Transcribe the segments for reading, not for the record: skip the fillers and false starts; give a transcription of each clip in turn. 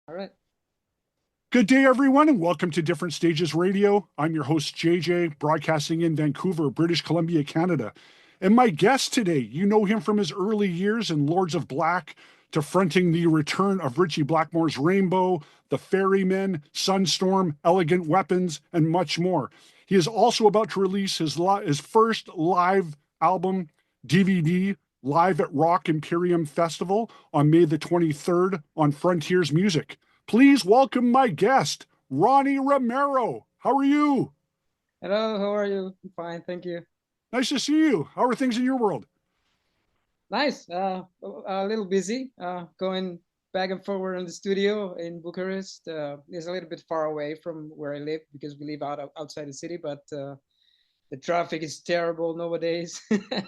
All right. Good day, everyone, and welcome to Different Stages Radio. I'm your host, JJ, broadcasting in Vancouver, British Columbia, Canada. And my guest today, you know him from his early years in Lords of Black to fronting the return of Ritchie Blackmore's Rainbow, the Ferrymen, Sunstorm, Elegant Weapons, and much more. He is also about to release his first live album, DVD, live at Rock Imperium Festival on May the 23rd on Frontiers Music. Please welcome my guest, Ronnie Romero. How are you? Hello, how are you? I'm fine, thank you. Nice to see you. How are things in your world? Nice. A little busy. Going back and forward in the studio in Bucharest. It's a little bit far away from where I live because we live outside the city, but the traffic is terrible nowadays.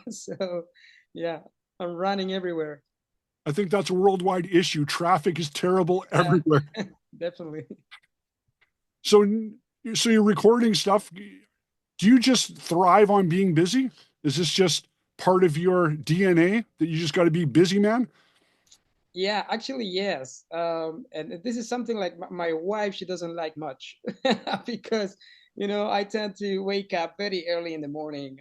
So, yeah, I'm running everywhere. I think that's a worldwide issue. Traffic is terrible Yeah, everywhere. definitely. So, so you're recording stuff. Do you just thrive on being busy? Is this just part of your DNA that you just got to be busy, man? Yeah, actually, yes. And this is something like my wife, she doesn't like much because, I tend to wake up very early in the morning.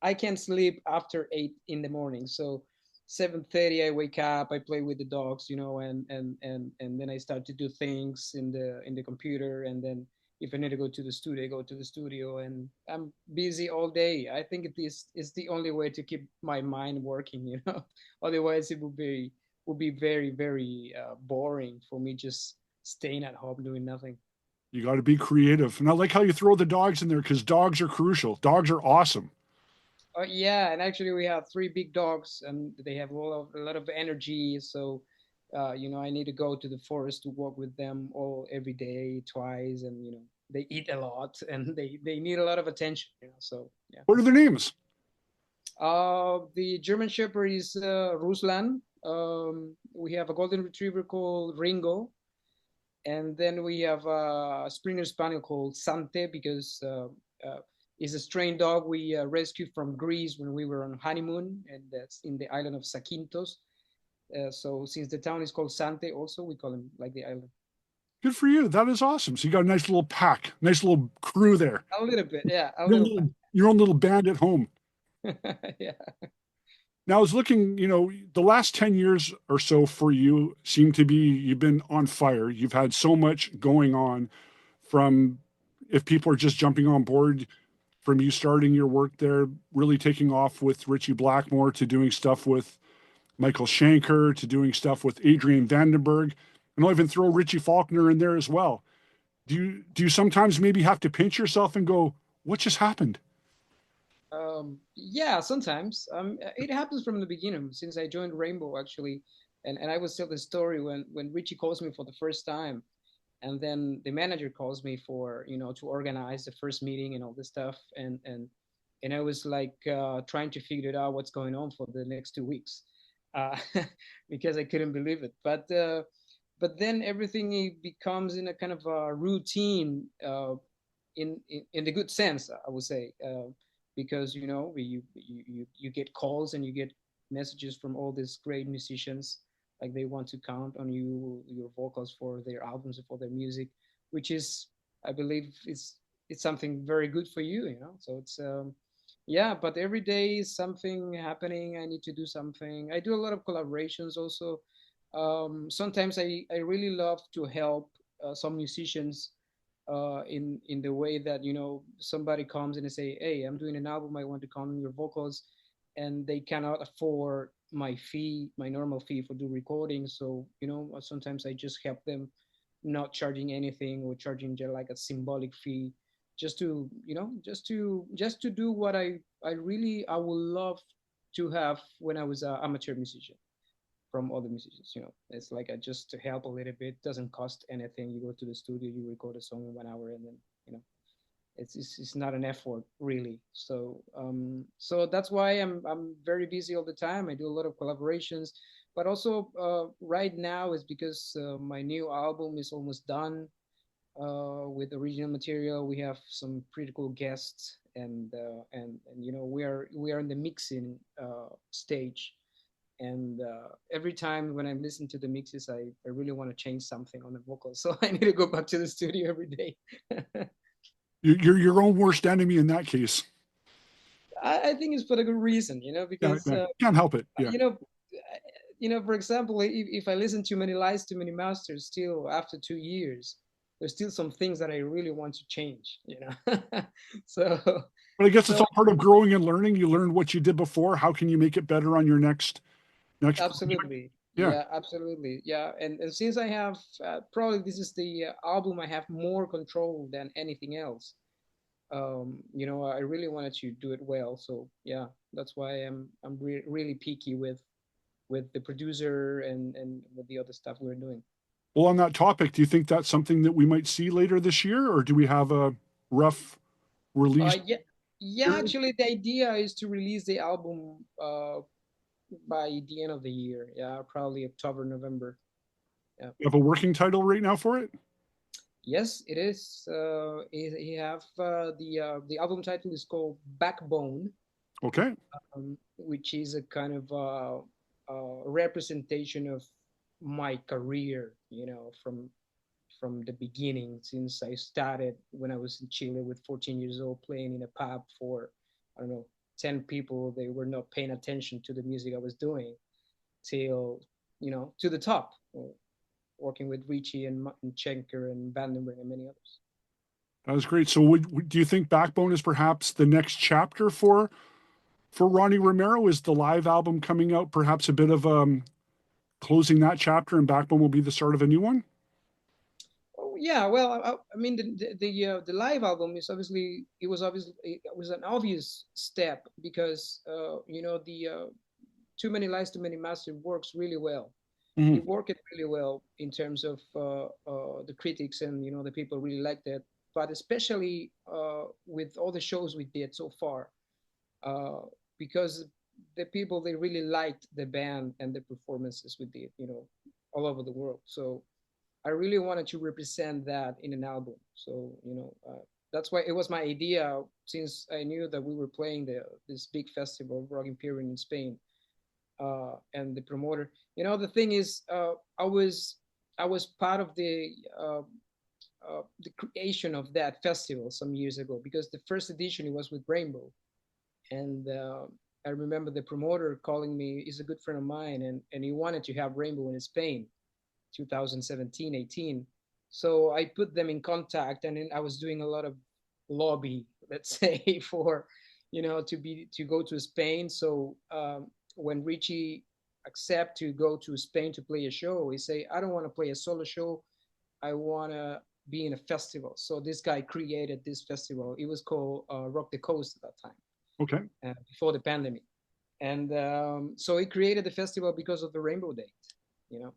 I can't sleep after 8 in the morning. So 7:30, I wake up, I play with the dogs, and then I start to do things in the computer. And then if I need to go to the studio, I go to the studio, and I'm busy all day. I think it is the only way to keep my mind working. Otherwise it would be very, very boring for me just staying at home doing nothing. You got to be creative. And I like how you throw the dogs in there because dogs are crucial. Dogs are awesome. Yeah, and actually we have three big dogs, and they have a lot of energy. So, I need to go to the forest to walk with them all every day, twice, and they eat a lot, and they need a lot of attention. So yeah. What are their names? The German Shepherd is Ruslan. We have a golden retriever called Ringo, and then we have a Springer Spaniel called Sante because it's a strain dog we rescued from Greece when we were on honeymoon, and that's in the island of Zakynthos. So since the town is called Sante, also we call him like the island. Good for you. That is awesome. So you got a nice little pack, nice little crew there. A little bit, yeah, a Your little little, your own little band at home. bit. Yeah. Now, I was looking, the last 10 years or so for you seem to be you've been on fire. You've had so much going on from if people are just jumping on board, from you starting your work there, really taking off with Richie Blackmore to doing stuff with Michael Schenker to doing stuff with Adrian Vandenberg. And I'll even throw Richie Faulkner in there as well. Do you sometimes maybe have to pinch yourself and go, what just happened? Yeah, sometimes. It happens from the beginning since I joined Rainbow actually, and I will tell the story when Richie calls me for the first time, and then the manager calls me for to organize the first meeting and all this stuff, and I was like trying to figure it out what's going on for the next 2 weeks, uh, because I couldn't believe it. But then everything becomes in a kind of a routine, in the good sense, I would say, because you get calls and you get messages from all these great musicians, like they want to count on your vocals for their albums and for their music, which is, I believe, it's something very good for you. So it's yeah, but every day is something happening. I need to do something. I do a lot of collaborations also. Sometimes I really love to help some musicians in the way that somebody comes and they say, "Hey, I'm doing an album. I want to come on your vocals," and they cannot afford my fee, my normal fee for do recording. So sometimes I just help them, not charging anything or charging just like a symbolic fee, just to just to do what I would love to have when I was an amateur musician from other musicians. It's like just to help a little bit. Doesn't cost anything. You go to the studio, you record a song in 1 hour, and then you know it's not an effort really. So that's why I'm very busy all the time. I do a lot of collaborations, but also right now is because my new album is almost done with original material. We have some pretty cool guests, and we are in the mixing stage, And every time when I listen to the mixes, I really want to change something on the vocals. So I need to go back to the studio every day. You're your own worst enemy in that case. I think it's for a good reason, Yeah, because yeah. Can't help it. Yeah. for example, if I listen to many lies, too many masters, still after 2 years, there's still some things that I really want to change. So, But I guess it's so all part of growing and learning. You learned what you did before. How can you make it better on your next project? absolutely, Yeah. yeah, absolutely, yeah. And since I have probably this is the album I have more control than anything else. I really wanted to do it well. So yeah, that's why I'm really picky with the producer and with the other stuff we're doing. Well, on that topic, do you think that's something that we might see later this year, or do we have a rough release Yeah, yeah. period? Actually, the idea is to release the album by the end of the year. Yeah, probably October, November. Yeah. You have a working title right now for it? Yes, it is. He have the album title is called Backbone, Okay. which is a kind of representation of my career. From the beginning, since I started when I was in Chile with 14 years old, playing in a pub for, I don't know, 10 people. They were not paying attention to the music I was doing till, to the top, working with Richie and Schenker and Vandenberg and many others. That was great. So, do you think Backbone is perhaps the next chapter for Ronnie Romero? Is the live album coming out perhaps a bit of closing that chapter, and Backbone will be the start of a new one? Oh yeah, well, I mean the live album is it was an obvious step because the Too Many Lies, Too Many Masters works really well. It Mm-hmm. worked really well in terms of the critics and the people really liked it, but especially with all the shows we did so far, uh, because the people they really liked the band and the performances we did, all over the world. So I really wanted to represent that in an album. So that's why it was my idea, since I knew that we were playing this big festival, Rock Imperium in Spain, and the promoter. The thing is, I was part of the creation of that festival some years ago, because the first edition it was with Rainbow, and I remember the promoter calling me. He's a good friend of mine, and he wanted to have Rainbow in Spain, 2017, 18. So I put them in contact, and then I was doing a lot of lobby, let's say, for to go to Spain. So when Richie accept to go to Spain to play a show, he say, I don't want to play a solo show. I want to be in a festival. So this guy created this festival. It was called Rock the Coast at that time, Okay. before the pandemic. And so he created the festival because of the Rainbow Date, you know.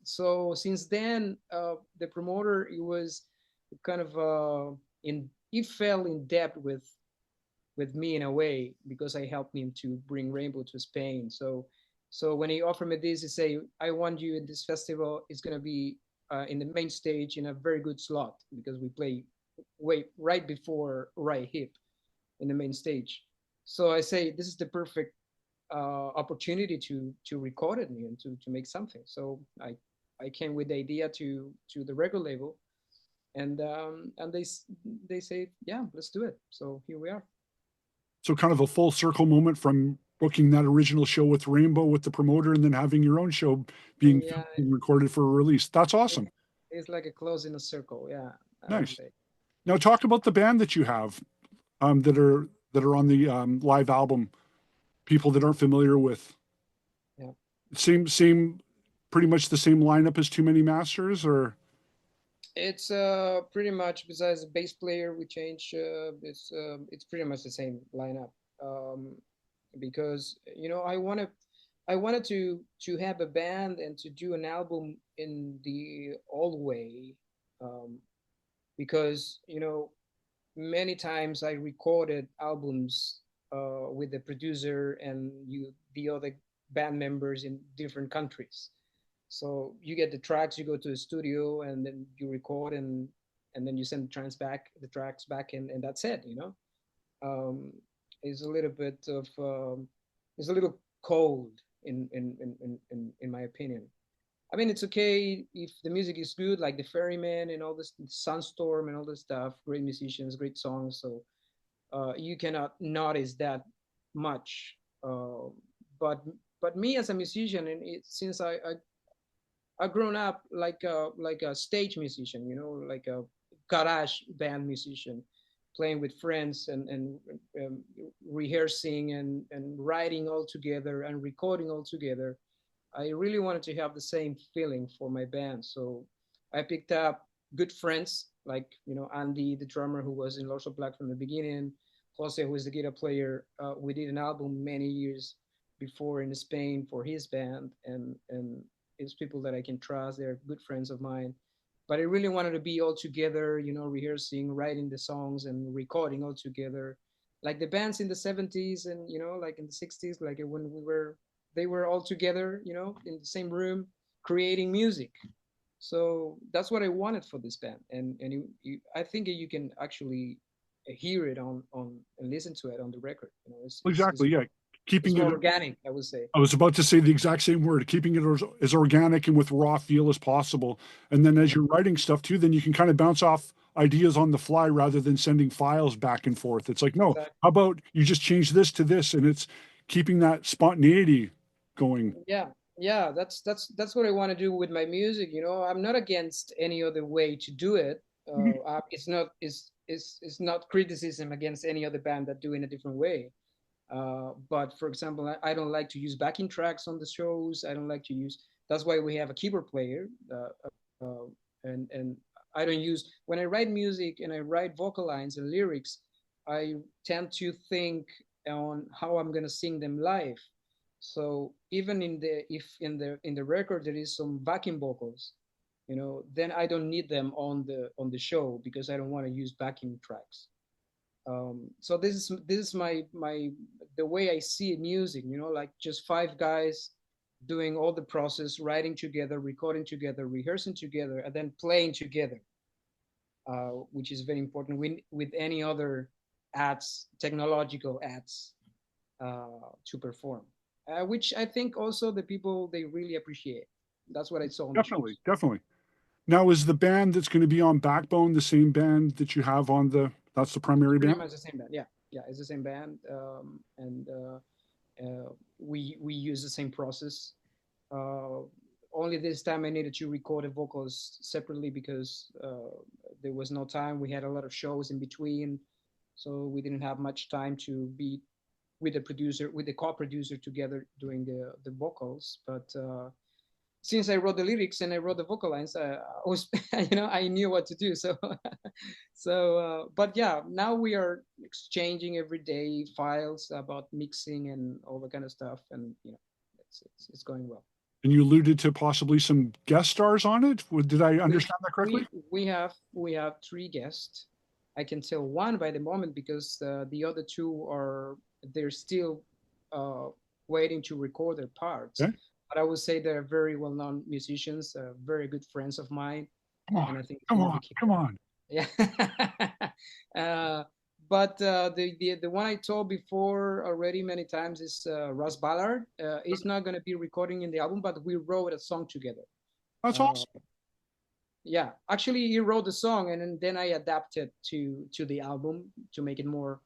So since then, the promoter, he was kind of he fell in debt with me in a way, because I helped him to bring Rainbow to Spain. So when he offered me this, he say, I want you in this festival. It's gonna be in the main stage in a very good slot, because we play right before Right Hip in the main stage. So I say this is the perfect opportunity to record it and to make something. So I came with the idea to the record label, and they say, yeah, let's do it. So here we are. So, kind of a full circle moment from booking that original show with Rainbow with the promoter, and then having your own show being Yeah, recorded for a release. That's it, awesome. it's like a close in a circle. Yeah, I would Nice. say. Now, talk about the band that you have that are on the live album. People that aren't familiar with, Yeah. same pretty much the same lineup as Too Many Masters, or It's pretty much, besides the bass player we change, it's pretty much the same lineup, because I wanted to have a band and to do an album in the old way, um, because many times I recorded albums with the producer and the other band members in different countries. So you get the tracks, you go to the studio, and then you record, and then you send the tracks back, and that's it. It's a little bit of it's a little cold, in my opinion. I mean, it's okay if the music is good, like the Ferrymen and all this, Sunstorm and all this stuff. Great musicians, great songs. So you cannot notice that much. But but me as a musician, and since I've grown up like a stage musician, you know, like a garage band musician, playing with friends and um, rehearsing and writing all together and recording all together. I really wanted to have the same feeling for my band, so I picked up good friends like Andy, the drummer who was in Lords of Black from the beginning, Jose, who is the guitar player. We did an album many years before in Spain for his band, and it's people that I can trust. They're good friends of mine. But I really wanted to be all together, rehearsing, writing the songs, and recording all together, like the bands in the '70s and like in the '60s, like when they were all together, in the same room, creating music. So that's what I wanted for this band, and I think you can actually hear it on and listen to it on the record. Exactly. Yeah. It's Keeping more it, organic, I would say. I was about to say the exact same word, keeping it as organic and with raw feel as possible. And then as you're writing stuff too, then you can kind of bounce off ideas on the fly rather than sending files back and forth. It's like, no, Exactly. how about you just change this to this? And it's keeping that spontaneity going. Yeah, yeah, that's what I want to do with my music. I'm not against any other way to do it. It's not criticism against any other band that do in a different way. But for example, I don't like to use backing tracks on the shows. I don't like to use. That's why we have a keyboard player. And I don't use when I write music and I write vocal lines and lyrics. I tend to think on how I'm gonna sing them live. So even if in the record there is some backing vocals, then I don't need them on the show because I don't want to use backing tracks. So this is my the way I see music, like just five guys doing all the process, writing together, recording together, rehearsing together, and then playing together, which is very important with any other ads, technological ads, to perform, which I think also the people they really appreciate. That's what I saw on the Definitely, shows. definitely. Now, is the band that's going to be on Backbone the same band that you have on that's the primary Pretty band? much the same band. Yeah, yeah, it's the same band, and we use the same process. Uh, Only this time I needed to record the vocals separately because there was no time. We had a lot of shows in between, so we didn't have much time to be with the producer, with the co-producer together doing the vocals. But since I wrote the lyrics and I wrote the vocal lines, I was, I knew what to do. So, but yeah, now we are exchanging every day files about mixing and all that kind of stuff, and it's going well. And you alluded to possibly some guest stars on it. Did I We understand that correctly? we have three guests. I can tell one by the moment because the other two they're still uh, waiting to record their parts. Okay. But I would say they're very well-known musicians, very good friends of mine, Come on, and I think it's come gonna on, be come on. yeah. But the one I told before already many times is Russ Ballard. He's not gonna be recording in the album, but we wrote a song together. That's Uh, awesome. yeah, actually, he wrote the song, and then I adapted to the album to make it more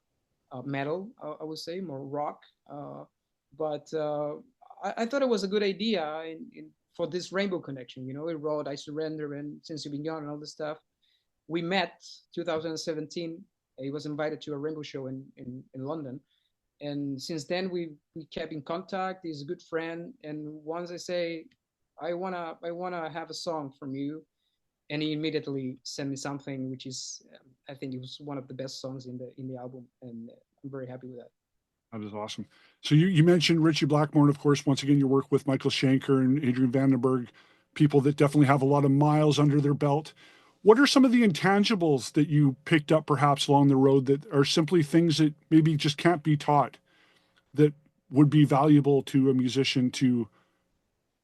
metal. I would say more rock. But I thought it was a good idea for this Rainbow Connection. He wrote "I Surrender" and "Since You've Been Gone" and all this stuff. We met 2017. He was invited to a Rainbow show in London, and since then we kept in contact. He's a good friend, and once I say I wanna have a song from you, and he immediately sent me something which is I think it was one of the best songs in the album, and I'm very happy with that. That is awesome. So you mentioned Richie Blackmore, and of course, once again, you work with Michael Schenker and Adrian Vandenberg, people that definitely have a lot of miles under their belt. What are some of the intangibles that you picked up perhaps along the road that are simply things that maybe just can't be taught that would be valuable to a musician to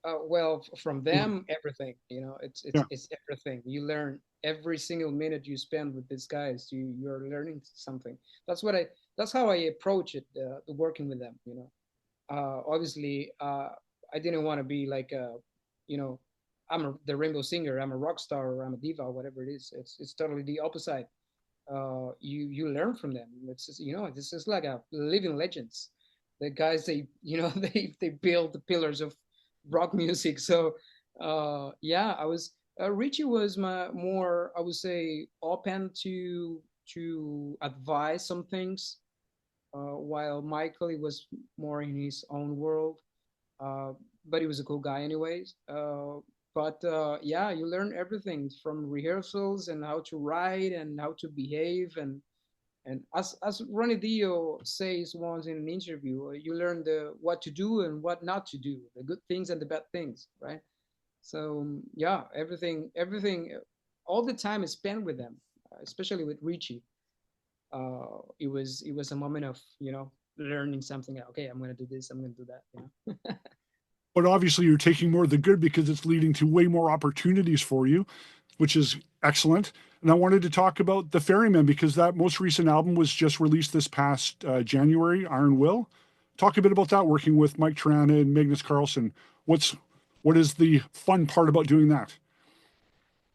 Well, from learn? them, everything. It's Yeah, it's it's everything. You learn every single minute you spend with these guys. You're learning something. That's how I approach it. Working with them. Obviously, I didn't want to be like a, you know, the rainbow singer. I'm a rock star or I'm a diva, whatever it is. It's totally the opposite. You learn from them. It's just, this is like a living legends. The guys, they build the pillars of rock music. So yeah, I was Richie was my more, I would say, open to advise some things, while Michael, he was more in his own world. Uh, but he was a cool guy anyways. But yeah, you learn everything from rehearsals and how to write and how to behave, and as Ronnie Dio says once in an interview, you learn the what to do and what not to do, the good things and the bad things, right? So yeah, everything, all the time is spent with them, especially with Richie. It was a moment of learning something. Okay, I'm gonna do this. I'm gonna do that. But obviously, you're taking more of the good because it's leading to way more opportunities for you, which is excellent. And I wanted to talk about the Ferrymen because that most recent album was just released this past January, Iron Will. Talk a bit about that, working with Mike Terrana and Magnus Carlsson. What is the fun part about doing that?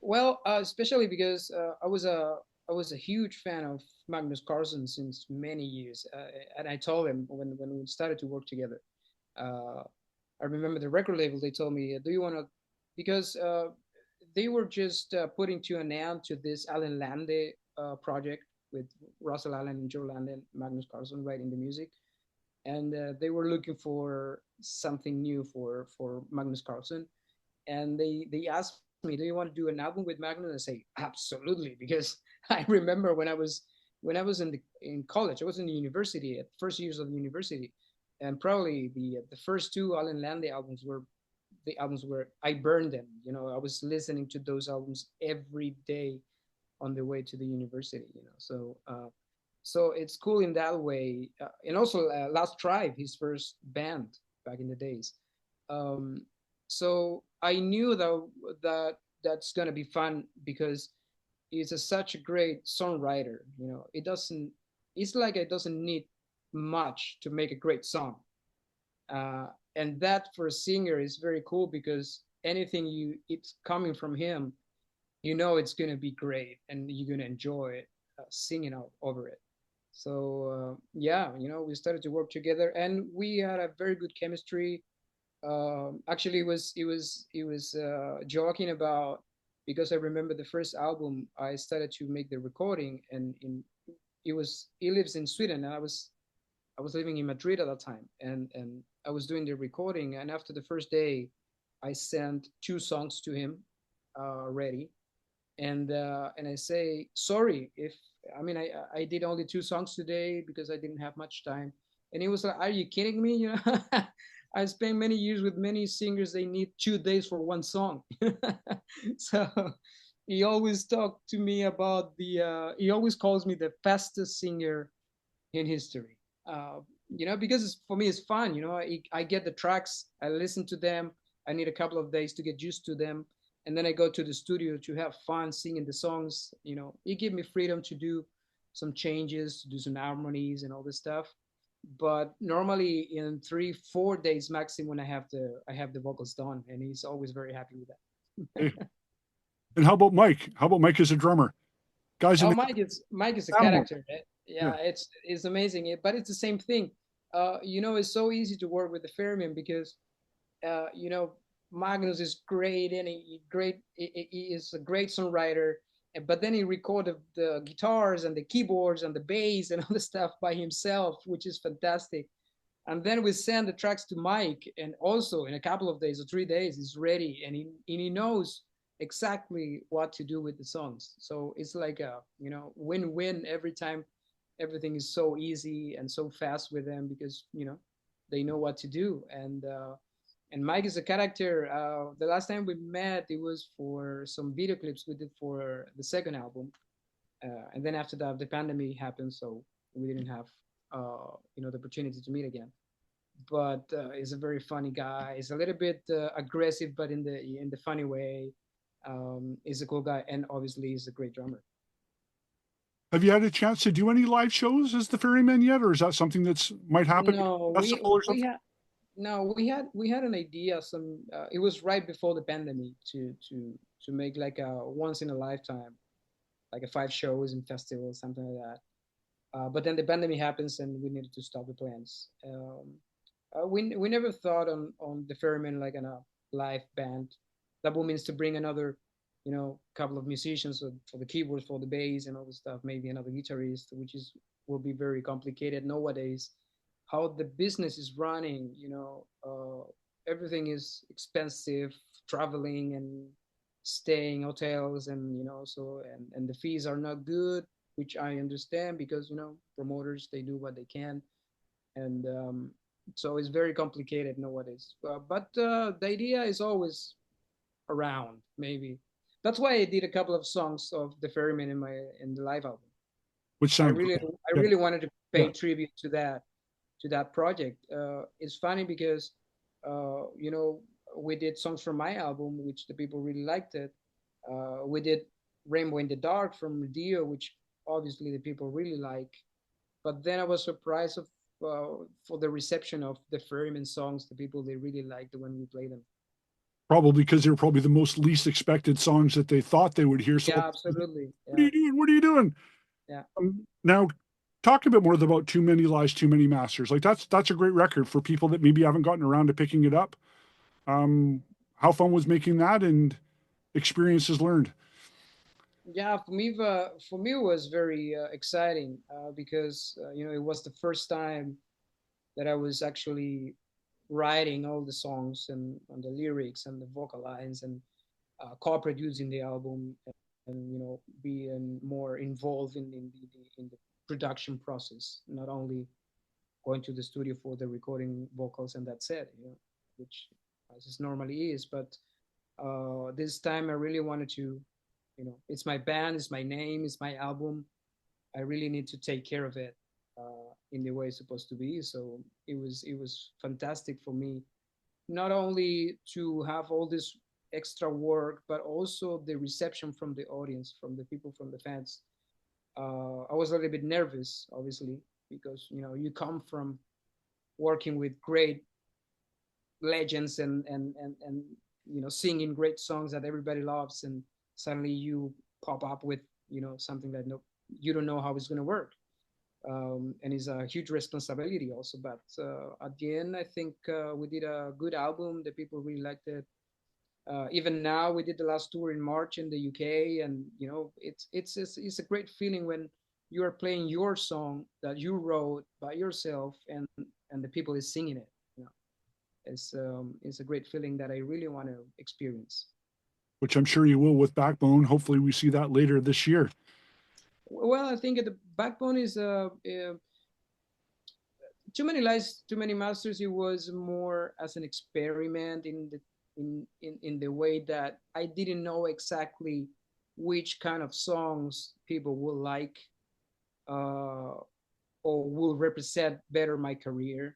Well, especially because I was a huge fan of Magnus Carlson since many years, and I told him when we started to work together. Uh, I remember the record label. They told me, "Do you want to?" Because they were just putting to an end to this Alan Lande project with Russell Allen and Joe Lande and Magnus Carlson writing the music, and they were looking for something new for Magnus Carlson, and they asked me, "Do you want to do an album with Magnus?" I say, "Absolutely," because I remember when I was in college, I was in the university at first years of the university, and probably the first two Alan Lande albums were the albums where I burned them. I was listening to those albums every day on the way to the university. So it's cool in that way. And also Last Tribe, his first band back in the days. Um, so I knew that's gonna be fun because such a great songwriter. It doesn't. It's like it doesn't need much to make a great song, uh, and that for a singer is very cool because anything it's coming from him, it's gonna be great and you're gonna enjoy it, singing out over it. So yeah, we started to work together and we had a very good chemistry. Actually, it was joking about, because I remember the first album I started to make the recording, and he lives in Sweden, and I was living in Madrid at that time, and I was doing the recording, and after the first day, I sent two songs to him already, and I say sorry if I did only two songs today because I didn't have much time, and he was like, "Are you kidding me? I spent many years with many singers. They need 2 days for one song." So he always talked to me about he always calls me the fastest singer in history. Because for me it's fun. I get the tracks, I listen to them. I need a couple of days to get used to them, and then I go to the studio to have fun singing the songs. It gave me freedom to do some changes, to do some harmonies and all this stuff. But normally in 3-4 days maximum, I have the vocals done, and he's always very happy with Hey, that. and how about Mike? How about Mike as a drummer? Guys in Oh, the Mike is a animal. character. Yeah. Yeah, it's amazing. But it's the same thing. It's so easy to work with the Ferryman because uh, you know Magnus is great, and he is a great songwriter. But then he recorded the guitars and the keyboards and the bass and all the stuff by himself, which is fantastic. And then we send the tracks to Mike, and also in a couple of days or 3 days, he's ready, and he knows exactly what to do with the songs. So it's like a win-win every time. Everything is so easy and so fast with them because they know what to do. And Mike is a character. The last time we met, it was for some video clips we did for the second album, and then after that, the pandemic happened, so we didn't have the opportunity to meet again. But he's a very funny guy. He's a little bit aggressive, but in the funny way. He's a cool guy, and obviously he's a great drummer. Have you had a chance to do any live shows as the Ferrymen yet, or is that something that's might happen? No, we Festival or we something? have No, we had an idea. It was right before the pandemic to make like a once in a lifetime, like a 5 shows in festivals, something like that. But then the pandemic happens and we needed to stop the plans. We never thought on the Ferrymen like in a live band. That would means to bring another, couple of musicians for the keyboards, for the bass, and all the stuff. Maybe another guitarist, which is will be very complicated nowadays. How the business is running, everything is expensive, traveling and staying hotels, and and the fees are not good, which I understand because promoters they do what they can, and so it's very complicated nowadays. But the idea is always around. Maybe that's why I did a couple of songs of the Ferryman in the live album. which I sound really great. I Yeah, really wanted to yeah. pay tribute to that project. It's funny because we did songs from my album, which the people really liked it. We did Rainbow in the Dark from Dio, which obviously the people really like. But then I was surprised for the reception of the Ferryman songs. The people they really liked when we played them. Probably because they were probably the most least expected songs that they thought they would hear. So, Yeah, absolutely. what are Yeah, you doing? What are you doing? yeah. Now, talk a bit more about Too Many Lies, Too Many Masters. Like that's a great record for people that maybe haven't gotten around to picking it up. Um, how fun was making that and experiences learned? Yeah, for me it was very exciting because it was the first time that I was actually writing all the songs and the lyrics and the vocal lines and co-producing the album, and being more involved in the production process, not only going to the studio for the recording vocals and that's it, which as it normally is. But this time I really wanted to, it's my band, it's my name, it's my album. I really need to take care of it in the way it's supposed to be. So it was fantastic for me, not only to have all this extra work, but also the reception from the audience, from the people, from the fans. I was a little bit nervous, obviously, because you come from working with great legends and singing great songs that everybody loves, and suddenly you pop up with something that you don't know how it's going to work, and it's a huge responsibility also. But at the end, I think we did a good album. The people really liked it. Even now, we did the last tour in March in the UK, and it's a great feeling when you are playing your song that you wrote by yourself, and the people is singing it. It's a great feeling that I really want to experience. Which I'm sure you will with Backbone. Hopefully, we see that later this year. Well, I think the backbone is too many lies, too many masters. It was more as an experiment in the way that I didn't know exactly which kind of songs people will like, uh, or will represent better my career.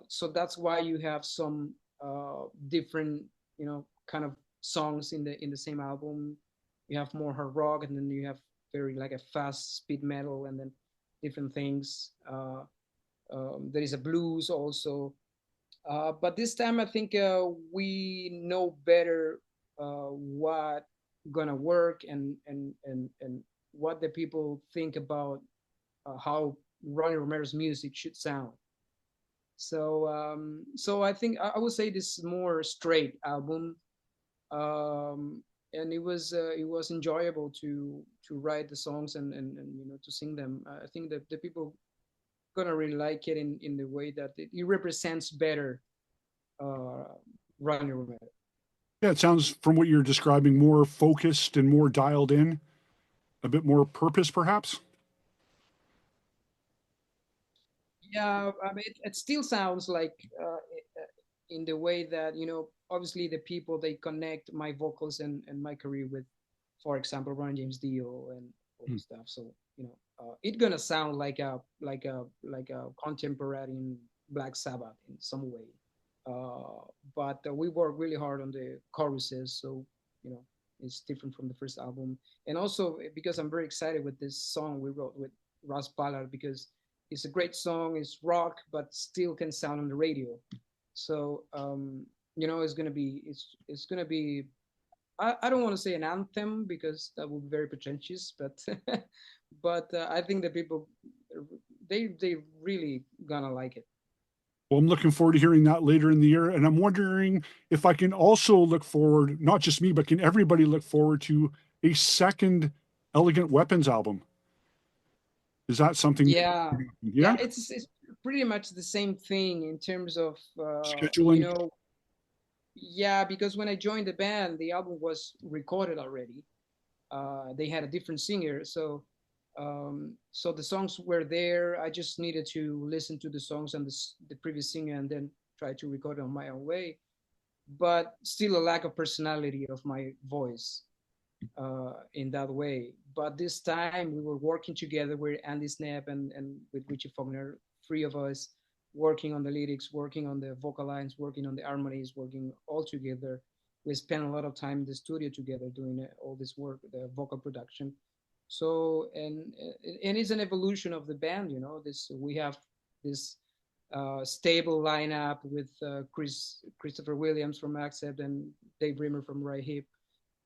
So that's why you have some different, kind of songs in the same album. You have more hard rock, and then you have very like a fast speed metal, and then different things. There is a blues also, but this time I think we know better what gonna work, and what the people think about how Ronnie Romero's music should sound. So I think I would say this is more straight album, and it was enjoyable to write the songs and to sing them. I think that the people gonna really like it in the way that it represents better uh, Ronnie Romero. Yeah, it sounds from what you're describing more focused and more dialed in, a bit more purpose, perhaps. Yeah, I mean, it still sounds like in the way that obviously the people they connect my vocals and my career with, for example, Ron James Dio and all Hmm. the stuff. So it's gonna sound like a contemporary Black Sabbath in some way. But we work really hard on the choruses, so you know it's different from the first album. And also because I'm very excited with this song we wrote with Ross Ballard, because it's a great song. It's rock, but still can sound on the radio. So it's gonna be it's gonna be. I don't want to say an anthem because that would be very pretentious, but but I think that people they really gonna like it. Well, I'm looking forward to hearing that later in the year. And I'm wondering if I can also look forward, not just me, but can everybody look forward to a second Elegant Weapons album? Is that something? Yeah, Yeah. yeah, it's pretty much the same thing in terms of Scheduling. yeah, because when I joined the band, the album was recorded already. They had a different singer, so the songs were there. I just needed to listen to the songs and the previous singer, and then try to record it on my own way. But still, a lack of personality of my voice in that way. But this time, we were working together with Andy Snap and with Richie Faulkner, three of us working on the lyrics, working on the vocal lines, working on the harmonies, working all together. We spent a lot of time in the studio together doing all this work, the vocal production. So and it's an evolution of the band. This we have this stable lineup with Christopher Williams from Accept and Dave Rimmer from Right Hip.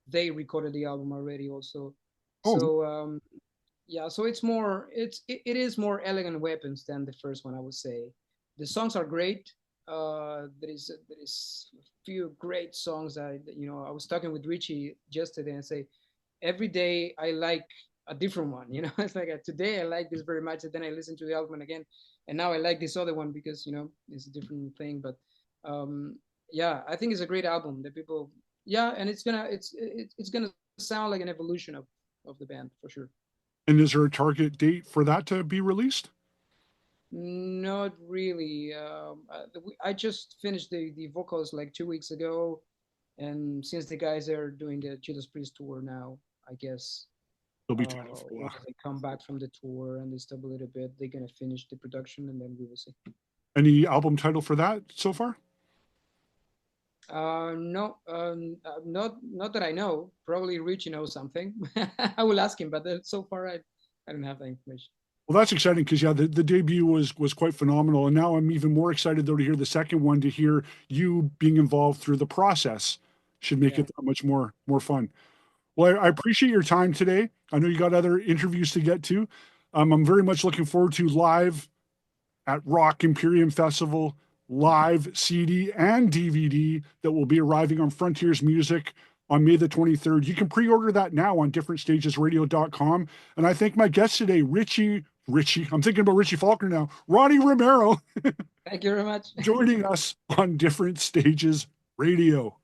They recorded the album already also. Oh, So yeah, so it is more Elegant Weapons than the first one, I would say. The songs are great. There is a few great songs that I was talking with Richie yesterday and say every day I like a different one. It's like today I like this very much, and then I listen to the album again, and now I like this other one because it's a different thing. But yeah, I think it's a great album. The people, yeah, and it's gonna sound like an evolution of the band for sure. and is there a target date for that to be released? Not really. I just finished the vocals like 2 weeks ago, and since the guys are doing the Judas Priest tour now, I guess It'll be time for once they come back from the tour and they stop a little bit, they're gonna finish the production, and then we will see. any album title for that so far? No, not that I know. Probably Richie knows something. I will ask him, but so far I don't have that information. Well, that's exciting because yeah, the debut was quite phenomenal, and now I'm even more excited though to hear the second one. To hear you being involved through the process should make Yeah. it that much more fun. Well, I appreciate your time today. I know you got other interviews to get to. I'm very much looking forward to live at Rock Imperium Festival, live CD and DVD that will be arriving on Frontiers Music on May the 23rd. You can pre-order that now on differentstagesradio.com. And I thank my guest today, Richie, I'm thinking about Richie Faulkner now, Ronnie Romero, Thank you very much. joining us on Different Stages Radio.